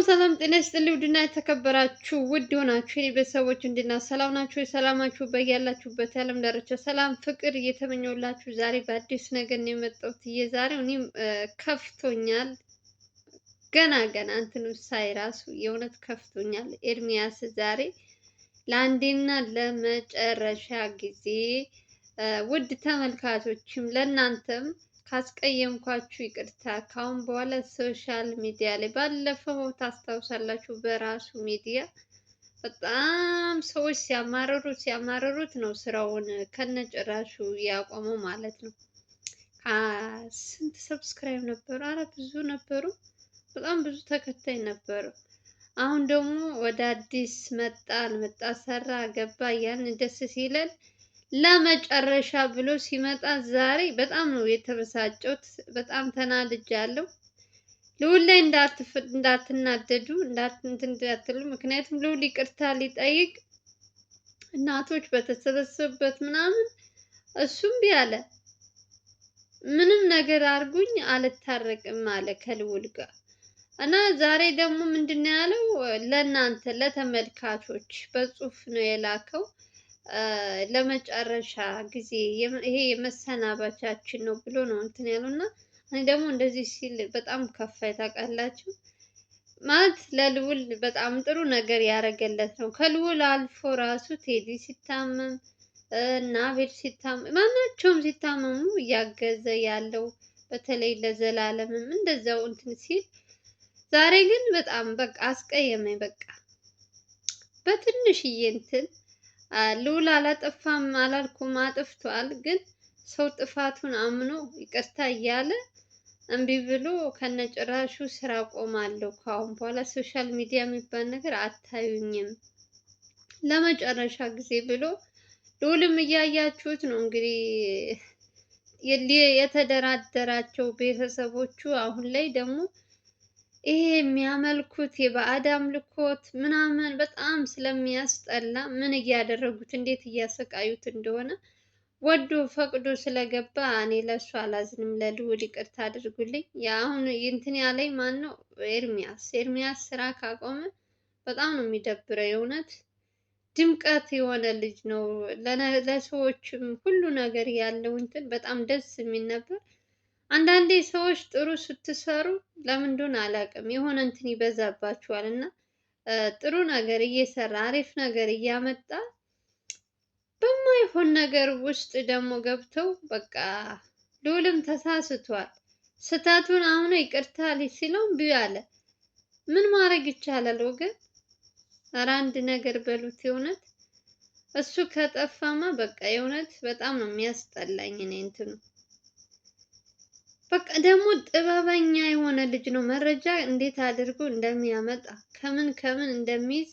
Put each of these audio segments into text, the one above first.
ሰላም ጤና ይስጥልኝ ውድና የተከበራችሁ ውድ ሆናችሁ የኔ ቤተሰቦች እንዴት ናችሁ? ሰላም ናችሁ? የሰላማችሁ በያላችሁበት የዓለም ዳርቻ ሰላም ፍቅር እየተመኘሁላችሁ ዛሬ በአዲስ ነገር ነው የመጣሁት። የዛሬው እኔም ከፍቶኛል። ገና እንትኑ ሳይ ራሱ የእውነት ከፍቶኛል። ኤርሚያስ ዛሬ ለአንዴና ለመጨረሻ ጊዜ ውድ ተመልካቾችም ለእናንተም ካስቀየምኳችሁ ይቅርታ። ካሁን በኋላ ሶሻል ሚዲያ ላይ ባለፈው ታስታውሳላችሁ፣ በራሱ ሚዲያ በጣም ሰዎች ሲያማርሩት ነው ስራውን ከነጭራሹ ያቆመው ማለት ነው። ስንት ሰብስክራይብ ነበሩ? አረ ብዙ ነበሩ፣ በጣም ብዙ ተከታይ ነበሩ። አሁን ደግሞ ወደ አዲስ መጣ ሰራ ገባ ያን ደስ ሲለን ለመጨረሻ ብሎ ሲመጣ ዛሬ በጣም ነው የተበሳጨሁት። በጣም ተናድጃለሁ። ልዑል ላይ እንዳትናደዱ እንዳትሉ። ምክንያቱም ልዑል ይቅርታ ሊጠይቅ እናቶች በተሰበሰቡበት ምናምን እሱም ቢያለ ምንም ነገር አርጉኝ አልታረቅም አለ ከልዑል ጋር እና ዛሬ ደግሞ ምንድነው ያለው? ለእናንተ ለተመልካቾች በጽሁፍ ነው የላከው። ለመጨረሻ ጊዜ ይሄ የመሰናበቻችን ነው ብሎ ነው እንትን ያሉና እኔ ደግሞ እንደዚህ ሲል በጣም ከፋይ ታውቃላችሁ። ማለት ለልዑል በጣም ጥሩ ነገር ያደረገለት ነው። ከልዑል አልፎ ራሱ ቴዲ ሲታመም እና አቤል ሲታመም ማናቸውም ሲታመሙ እያገዘ ያለው በተለይ ለዘላለምም እንደዛው እንትን ሲል፣ ዛሬ ግን በጣም በቃ አስቀየመኝ። በቃ በትንሽዬ እንትን ልዑል አላጠፋም አላልኩም፣ አጥፍቷል። ግን ሰው ጥፋቱን አምኖ ይቅርታ እያለ እምቢ ብሎ ከነጭራሹ ስራ ቆማለሁ፣ ካሁን በኋላ ሶሻል ሚዲያ የሚባል ነገር አታዩኝም ለመጨረሻ ጊዜ ብሎ ልዑልም እያያችሁት ነው እንግዲህ የተደራደራቸው ቤተሰቦቹ አሁን ላይ ደግሞ ይሄ የሚያመልኩት የባዕድ አምልኮት ምናምን በጣም ስለሚያስጠላ ምን እያደረጉት እንዴት እያሰቃዩት እንደሆነ ወዶ ፈቅዶ ስለገባ እኔ ለሱ አላዝንም። ለልዑል ይቅርታ አድርጉልኝ። አሁን እንትን ያለኝ ማን ነው? ኤርሚያስ ስራ ካቆመ በጣም ነው የሚደብረው። የእውነት ድምቀት የሆነ ልጅ ነው። ለሰዎችም ሁሉ ነገር ያለው እንትን በጣም ደስ የሚል ነበር። አንዳንዴ ሰዎች ጥሩ ስትሰሩ ለምን እንደሆነ አላውቅም የሆነ እንትን ይበዛባችኋል እና ጥሩ ነገር እየሰራ አሪፍ ነገር እያመጣ በማይሆን ነገር ውስጥ ደግሞ ገብተው በቃ ልዑልም ተሳስቷል። ስህተቱን አሁን ይቅርታ ሲለው እምቢ አለ። ምን ማድረግ ይቻላል ወገን? ኧረ አንድ ነገር በሉት። የእውነት እሱ ከጠፋማ በቃ የእውነት በጣም ነው የሚያስጠላኝ እኔ እንትኑ። በቃ ደግሞ ጥበበኛ የሆነ ልጅ ነው። መረጃ እንዴት አድርጎ እንደሚያመጣ ከምን እንደሚይዝ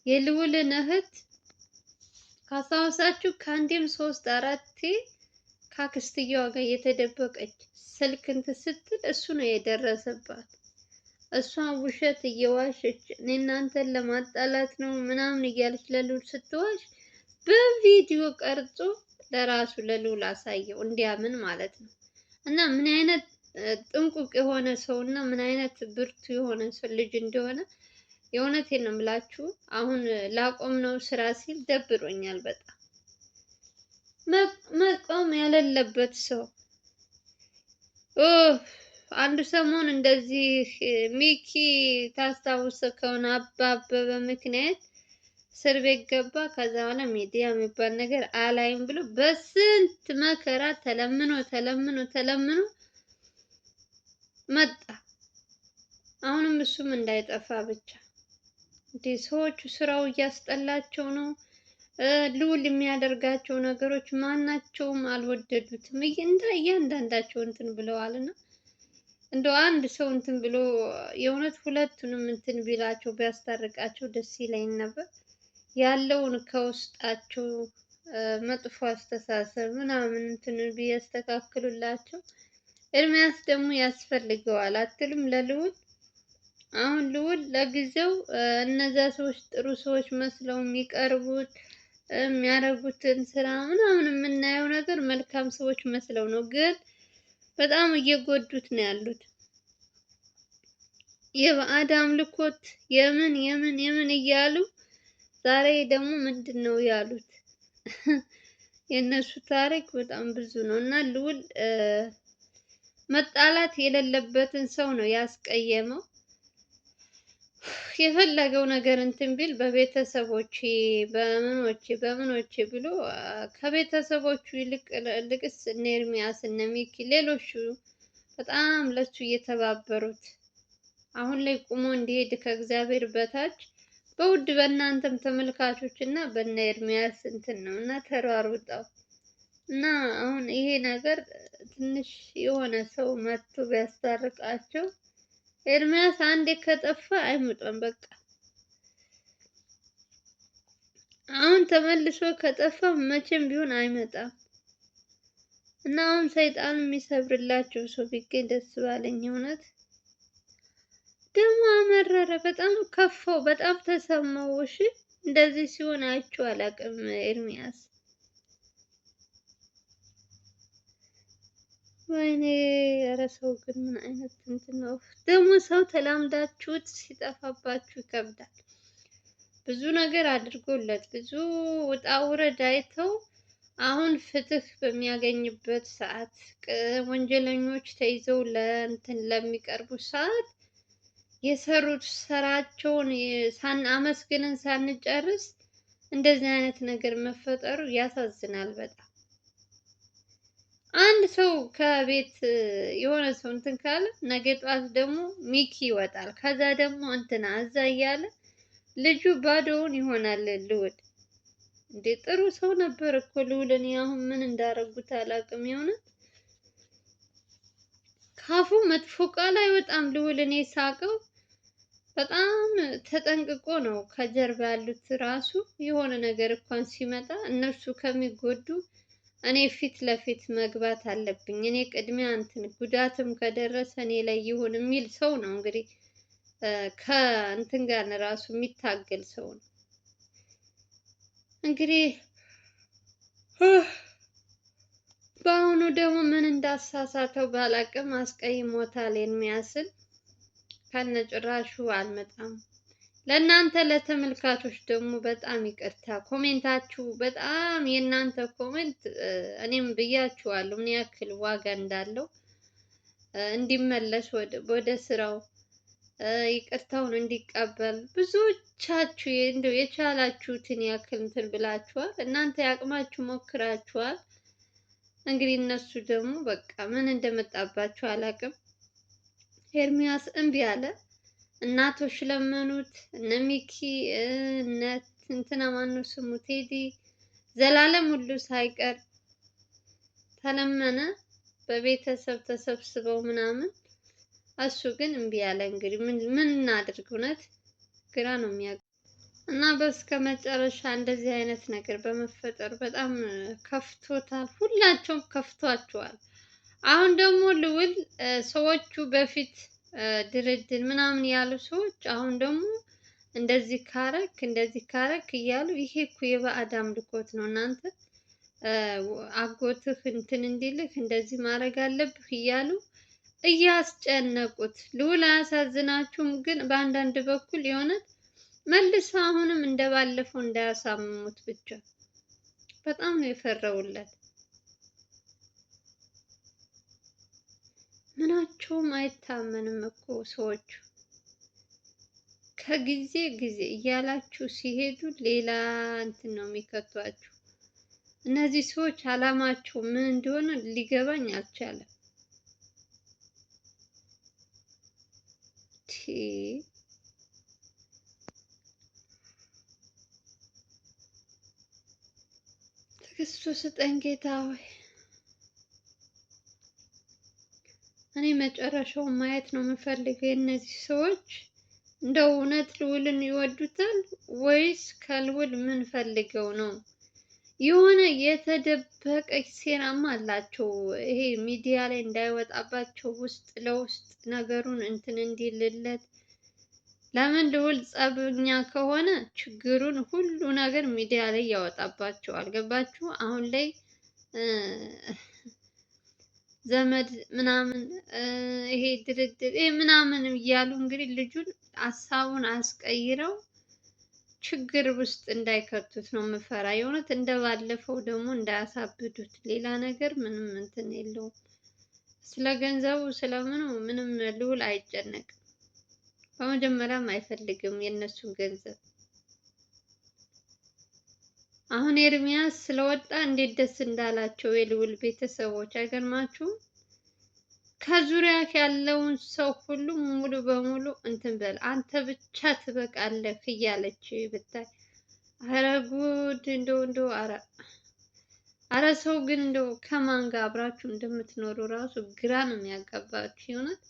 የልዑልን እህት ካስታወሳችሁ ከአንዴም 3-4 ከአክስትየዋ ጋር የተደበቀች ስልክ እንትን ስትል እሱ ነው የደረሰባት። እሷን ውሸት እየዋሸች እኔ እናንተን ለማጣላት ነው ምናምን እያለች ለልዑል ስትዋሽ በቪዲዮ ቀርጾ ለራሱ ለልዑል አሳየው እንዲያምን ማለት ነው። እና ምን አይነት ጥንቁቅ የሆነ ሰው እና ምን አይነት ብርቱ የሆነ ሰው ልጅ እንደሆነ የእውነቴን ነው የምላችሁ። አሁን ላቆም ነው ስራ ሲል ደብሮኛል በጣም። መቆም ያለለበት ሰው አንዱ ሰሞን እንደዚህ ሚኪ ታስታውሰ ከሆነ አበበ ምክንያት እስር ቤት ገባ። ከዛ በኋላ ሚዲያ የሚባል ነገር አላይም ብሎ በስንት መከራ ተለምኖ መጣ። አሁንም እሱም እንዳይጠፋ ብቻ። እንዴ ሰዎቹ ስራው እያስጠላቸው ነው። ልዑል የሚያደርጋቸው ነገሮች ማናቸውም አልወደዱትም። እያንዳንዳቸው እንትን ብለዋልና እንደው አንድ ሰው እንትን ብሎ የእውነት ሁለቱንም እንትን ቢላቸው ቢያስታርቃቸው ደስ ይለኝ ነበር። ያለውን ከውስጣቸው መጥፎ አስተሳሰብ ምናምን እንትን ቢያስተካክሉላቸው። ኤርሚያስ ደግሞ ያስፈልገዋል አትልም ለልዑል? አሁን ልዑል ለጊዜው እነዛ ሰዎች ጥሩ ሰዎች መስለው የሚቀርቡት የሚያደርጉትን ስራ ምናምን የምናየው ነገር መልካም ሰዎች መስለው ነው፣ ግን በጣም እየጎዱት ነው ያሉት። የባዕድ አምልኮት የምን የምን የምን እያሉ ዛሬ ደግሞ ምንድን ነው ያሉት? የእነሱ ታሪክ በጣም ብዙ ነው እና ልዑል መጣላት የሌለበትን ሰው ነው ያስቀየመው። የፈለገው ነገር እንትን ቢል በቤተሰቦቼ በምኖቼ ብሎ ከቤተሰቦቹ ይልቅስ እነ ኤርሚያስ እነ ሚኪ ሌሎቹ በጣም ለሱ እየተባበሩት አሁን ላይ ቁሞ እንዲሄድ ከእግዚአብሔር በታች በውድ በእናንተም ተመልካቾች እና በእነ ኤርሚያስ እንትን ነው እና ተሯሩጠው እና አሁን ይሄ ነገር ትንሽ የሆነ ሰው መጥቶ ቢያስታርቃቸው። ኤርሚያስ አንዴ ከጠፋ አይመጣም በቃ። አሁን ተመልሶ ከጠፋ መቼም ቢሆን አይመጣም እና አሁን ሰይጣን የሚሰብርላቸው ሰው ቢገኝ ደስ ባለኝ። እውነት ደግሞ አመረረ፣ በጣም ከፋው፣ በጣም ተሰማው። እሺ እንደዚህ ሲሆን አይቼው አላውቅም ኤርሚያስ። ወይኔ ኧረ ሰው ግን ምን አይነት እንትን ነው ደግሞ! ሰው ተላምዳችሁት ሲጠፋባችሁ ይከብዳል። ብዙ ነገር አድርጎለት ብዙ ውጣ ውረድ አይተው አሁን ፍትህ በሚያገኝበት ሰዓት ወንጀለኞች ተይዘው ለእንትን ለሚቀርቡ ሰዓት የሰሩት ስራቸውን አመስግነን ሳንጨርስ እንደዚህ አይነት ነገር መፈጠሩ ያሳዝናል በጣም። አንድ ሰው ከቤት የሆነ ሰው እንትን ካለ ነገ ጧት ደግሞ ሚኪ ይወጣል። ከዛ ደግሞ እንትና እዛ እያለ ልጁ ባዶውን ይሆናል። ልዑል እንዴ ጥሩ ሰው ነበር እኮ ልዑል። እኔ አሁን ምን እንዳረጉት አላውቅም። የሆነ ካፉ መጥፎ ቃል አይወጣም ልዑል። እኔ ሳቀው በጣም ተጠንቅቆ ነው ከጀርባ ያሉት ራሱ የሆነ ነገር እንኳን ሲመጣ እነሱ ከሚጎዱ እኔ ፊት ለፊት መግባት አለብኝ፣ እኔ ቅድሚያ እንትን ጉዳትም ከደረሰ እኔ ላይ ይሁን የሚል ሰው ነው። እንግዲህ ከእንትን ጋር ራሱ የሚታገል ሰው ነው። እንግዲህ በአሁኑ ደግሞ ምን እንዳሳሳተው ባላቅም አስቀይሞታል ኤርሚያስን። ከነጭራሹ አልመጣም። ለእናንተ ለተመልካቾች ደግሞ በጣም ይቅርታ። ኮሜንታችሁ በጣም የእናንተ ኮሜንት እኔም ብያችኋለሁ ምን ያክል ዋጋ እንዳለው እንዲመለስ ወደ ስራው ይቅርታውን እንዲቀበል ብዙዎቻችሁ እንደው የቻላችሁትን ያክል እንትን ብላችኋል። እናንተ ያቅማችሁ ሞክራችኋል። እንግዲህ እነሱ ደግሞ በቃ ምን እንደመጣባቸው አላቅም። ኤርሚያስ እምቢ አለ። እናቶች ለመኑት፣ እነ ሚኪ እነ እንትና ማነው ስሙ ቴዲ ዘላለም ሁሉ ሳይቀር ተለመነ፣ በቤተሰብ ተሰብስበው ምናምን። እሱ ግን እምቢ አለ። እንግዲህ ምን እናድርግ? እውነት ግራ ነው የሚያውቅ እና በስከ መጨረሻ እንደዚህ አይነት ነገር በመፈጠሩ በጣም ከፍቶታል። ሁላቸውም ከፍቷቸዋል። አሁን ደግሞ ልዑል ሰዎቹ በፊት ድርድር ምናምን ያሉ ሰዎች አሁን ደግሞ እንደዚህ ካረክ እያሉ ይሄ እኮ የባዕድ አምልኮት ነው። እናንተ አጎትህ እንትን እንዲልህ እንደዚህ ማድረግ አለብህ እያሉ እያስጨነቁት። ልዑል አያሳዝናችሁም? ግን በአንዳንድ በኩል የሆነ መልሰው አሁንም እንደባለፈው እንዳያሳምሙት ብቻ በጣም ነው የፈረውለት። ምናቸውም አይታመንም እኮ ሰዎቹ። ከጊዜ ጊዜ እያላችሁ ሲሄዱ ሌላ እንትን ነው የሚከቷችሁ። እነዚህ ሰዎች አላማቸው ምን እንደሆነ ሊገባኝ አልቻለም። ትዕግስቱ ስጠኝ ጌታ ሆይ። እኔ መጨረሻውን ማየት ነው የምፈልገው። የእነዚህ ሰዎች እንደው እውነት ልዑልን ይወዱታል ወይስ ከልዑል ምን ፈልገው ነው? የሆነ የተደበቀች ሴራማ አላቸው። ይሄ ሚዲያ ላይ እንዳይወጣባቸው ውስጥ ለውስጥ ነገሩን እንትን እንዲልለት። ለምን ልዑል ጸብኛ ከሆነ ችግሩን ሁሉ ነገር ሚዲያ ላይ ያወጣባቸዋል። ገባችሁ? አሁን ላይ ዘመድ ምናምን ይሄ ድርድር ይሄ ምናምን እያሉ እንግዲህ ልጁን ሀሳቡን አስቀይረው ችግር ውስጥ እንዳይከቱት ነው የምፈራ። የእውነት እንደባለፈው ደግሞ እንዳያሳብዱት። ሌላ ነገር ምንም እንትን የለውም። ስለ ገንዘቡ ስለምኑ ምንም ልዑል አይጨነቅም። በመጀመሪያም አይፈልግም የእነሱን ገንዘብ። አሁን ኤርሚያስ ስለወጣ እንዴት ደስ እንዳላቸው የልዑል ቤተሰቦች አይገርማችሁም? ከዙሪያ ያለውን ሰው ሁሉ ሙሉ በሙሉ እንትን በል አንተ ብቻ ትበቃለህ እያለች ብታይ፣ አረ ጉድ! እንደው አረ ሰው ግን እንደው ከማን ጋር አብራችሁ እንደምትኖሩ ራሱ ግራ ነው የሚያጋባችሁ። ይሆናል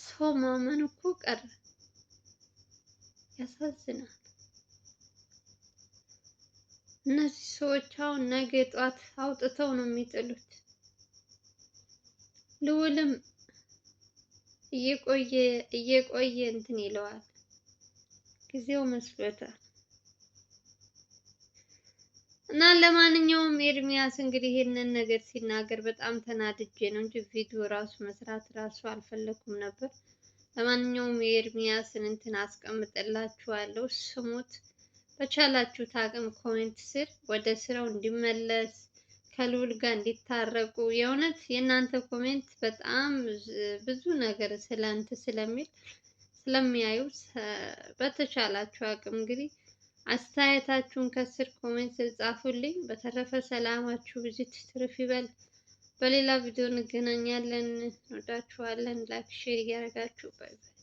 ሰው ማመን እኮ ቀረ። ያሳዝናል። እነዚህ ሰዎች አሁን ነገ ጧት አውጥተው ነው የሚጥሉት። ልዑልም እየቆየ እንትን ይለዋል። ጊዜው መስሎታል። እና ለማንኛውም ኤርሚያስ እንግዲህ ይሄንን ነገር ሲናገር በጣም ተናድጄ ነው እንጂ ቪዲዮ ራሱ መስራት ራሱ አልፈለኩም ነበር። ለማንኛውም የኤርሚያስን እንትን አስቀምጥላችኋለሁ፣ ስሙት። በቻላችሁት አቅም ኮሜንት ስር ወደ ስራው እንዲመለስ ከልዑል ጋር እንዲታረቁ። የእውነት የእናንተ ኮሜንት በጣም ብዙ ነገር ስለሚል ስለሚያዩ በተቻላችሁ አቅም እንግዲህ አስተያየታችሁን ከስር ኮሜንት ጻፉልኝ። በተረፈ ሰላማችሁ ብዙ ትርፍ ይበል። በሌላ ቪዲዮ እንገናኛለን። እንወዳችኋለን። ላይክ ሼር እያደረጋችሁ ባይ ባይ።